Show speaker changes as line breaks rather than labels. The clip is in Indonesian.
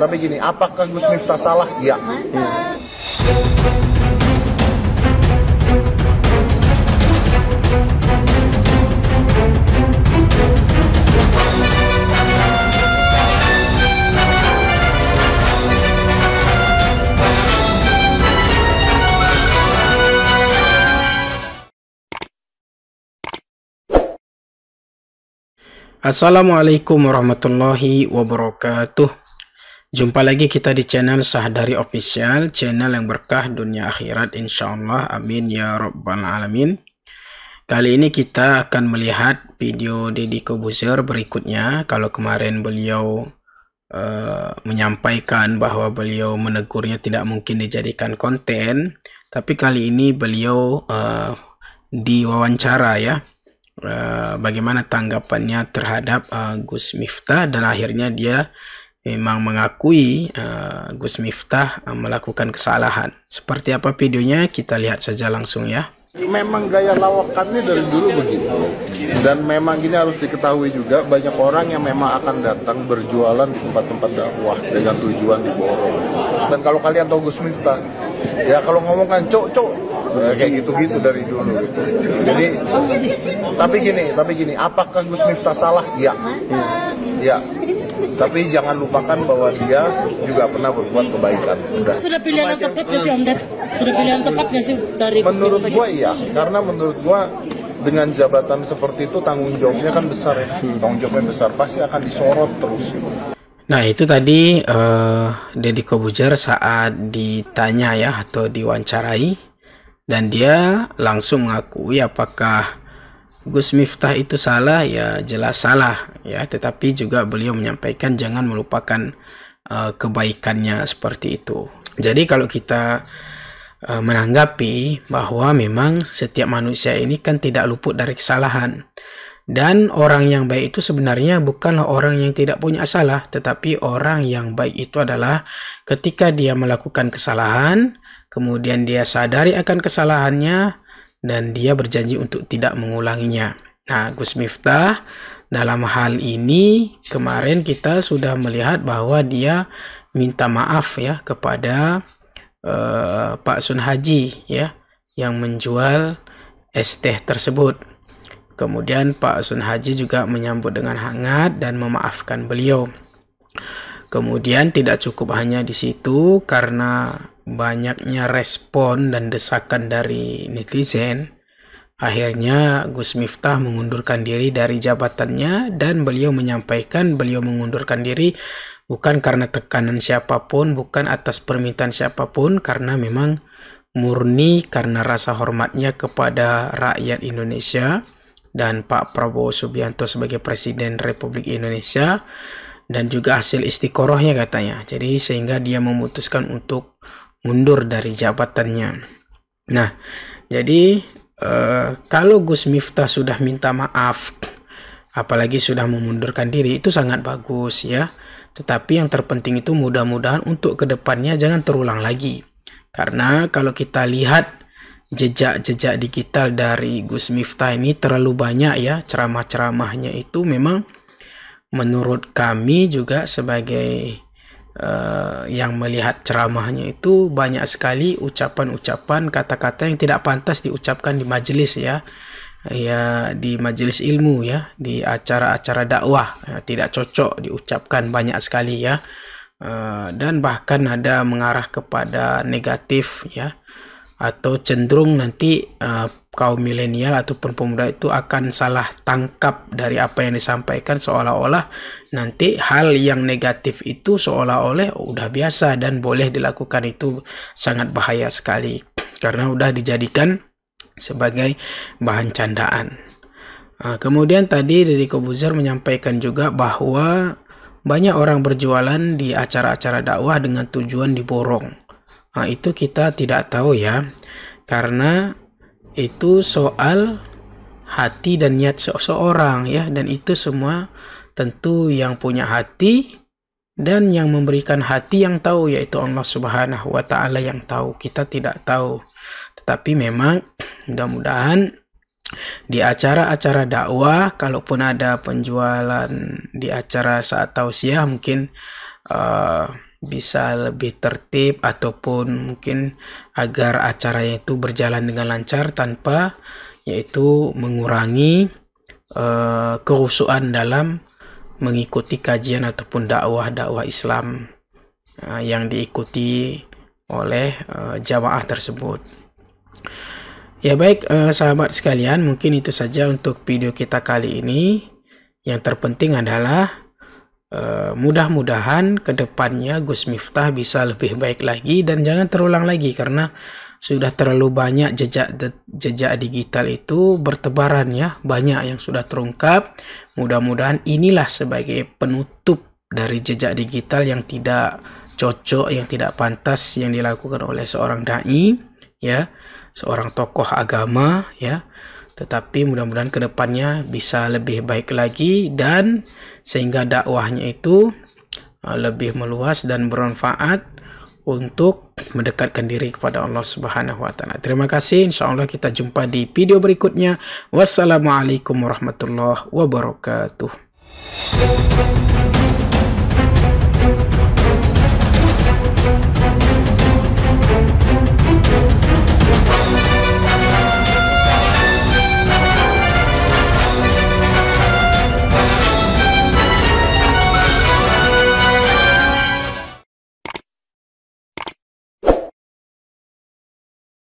tapi gini, apakah Gus Miftah salah? Iya.
Assalamualaikum warahmatullahi wabarakatuh. Jumpa lagi kita di channel Sahdari Official, channel yang berkah dunia akhirat insyaallah, amin ya rabbal alamin. Kali ini kita akan melihat video Deddy Corbuzier berikutnya. Kalau kemarin beliau menyampaikan bahwa beliau menegurnya tidak mungkin dijadikan konten, tapi kali ini beliau diwawancara ya. Bagaimana tanggapannya terhadap Gus Miftah, dan akhirnya dia memang mengakui Gus Miftah melakukan kesalahan. Seperti apa videonya, kita lihat saja langsung ya.
Memang gaya lawakannya dari dulu begitu, dan memang ini harus diketahui juga, banyak orang yang memang akan datang berjualan di tempat-tempat dakwah dengan tujuan diborong. Dan kalau kalian tahu Gus Miftah, ya kalau ngomong kan cok kayak gitu-gitu dari dulu gitu. Jadi tapi gini, apakah Gus Miftah salah? Iya. Ya. Tapi jangan lupakan bahwa dia juga pernah berbuat kebaikan.
Sudah pilihan yang tepat sih Om Ded? Sudah pilihan tepatnya sih dari
menurut gua iya, karena menurut gua dengan jabatan seperti itu tanggung jawabnya kan besar ya. Tanggung jawabnya besar, pasti akan disorot terus.
Nah itu tadi Deddy Corbuzier saat ditanya ya, atau diwawancarai, dan dia langsung mengakui apakah Gus Miftah itu salah. Ya jelas salah ya, tetapi juga beliau menyampaikan jangan melupakan kebaikannya seperti itu. Jadi kalau kita menanggapi bahwa memang setiap manusia ini kan tidak luput dari kesalahan, dan orang yang baik itu sebenarnya bukanlah orang yang tidak punya salah, tetapi orang yang baik itu adalah ketika dia melakukan kesalahan, kemudian dia sadari akan kesalahannya, dan dia berjanji untuk tidak mengulanginya. Nah, Gus Miftah dalam hal ini kemarin kita sudah melihat bahwa dia minta maaf ya kepada Pak Sun Haji ya, yang menjual es teh tersebut. Kemudian Pak Sun Haji juga menyambut dengan hangat dan memaafkan beliau. Kemudian tidak cukup hanya di situ, karena banyaknya respon dan desakan dari netizen, akhirnya Gus Miftah mengundurkan diri dari jabatannya, dan beliau menyampaikan beliau mengundurkan diri bukan karena tekanan siapapun, bukan atas permintaan siapapun, karena memang murni karena rasa hormatnya kepada rakyat Indonesia dan Pak Prabowo Subianto sebagai Presiden Republik Indonesia, dan juga hasil istiqorohnya katanya. Jadi sehingga dia memutuskan untuk mundur dari jabatannya. Nah, jadi kalau Gus Miftah sudah minta maaf, apalagi sudah memundurkan diri, itu sangat bagus ya. Tetapi yang terpenting itu mudah-mudahan untuk kedepannya jangan terulang lagi. Karena kalau kita lihat jejak-jejak digital dari Gus Miftah ini terlalu banyak ya, ceramah-ceramahnya itu memang menurut kami juga sebagai yang melihat ceramahnya itu banyak sekali ucapan-ucapan, kata-kata yang tidak pantas diucapkan di majelis ya, di majelis ilmu ya, di acara-acara dakwah ya, tidak cocok diucapkan banyak sekali ya, dan bahkan ada mengarah kepada negatif ya, atau cenderung nanti kaum milenial ataupun pemuda itu akan salah tangkap dari apa yang disampaikan, seolah-olah nanti hal yang negatif itu seolah-olah udah biasa dan boleh dilakukan. Itu sangat bahaya sekali karena udah dijadikan sebagai bahan candaan. Kemudian tadi Deddy Corbuzier menyampaikan juga bahwa banyak orang berjualan di acara-acara dakwah dengan tujuan diborong. Itu kita tidak tahu ya, karena itu soal hati dan niat seseorang ya, dan itu semua tentu yang punya hati dan yang memberikan hati yang tahu, yaitu Allah Subhanahu wa Ta'ala yang tahu. Kita tidak tahu, tetapi memang mudah-mudahan di acara-acara dakwah, kalaupun ada penjualan di acara saat tausiah, mungkin bisa lebih tertib, ataupun mungkin agar acaranya itu berjalan dengan lancar tanpa yaitu mengurangi kehusuan dalam mengikuti kajian ataupun dakwah Islam yang diikuti oleh jamaah tersebut. Ya baik, sahabat sekalian, mungkin itu saja untuk video kita kali ini. Yang terpenting adalah mudah-mudahan kedepannya Gus Miftah bisa lebih baik lagi dan jangan terulang lagi, karena sudah terlalu banyak jejak digital itu bertebaran ya, banyak yang sudah terungkap. Mudah-mudahan inilah sebagai penutup dari jejak digital yang tidak cocok, yang tidak pantas yang dilakukan oleh seorang dai ya, seorang tokoh agama ya. Tetapi mudah-mudahan kedepannya bisa lebih baik lagi, dan sehingga dakwahnya itu lebih meluas dan bermanfaat untuk mendekatkan diri kepada Allah Subhanahu wa taala. Terima kasih. Insyaallah kita jumpa di video berikutnya. Wassalamualaikum warahmatullahi wabarakatuh.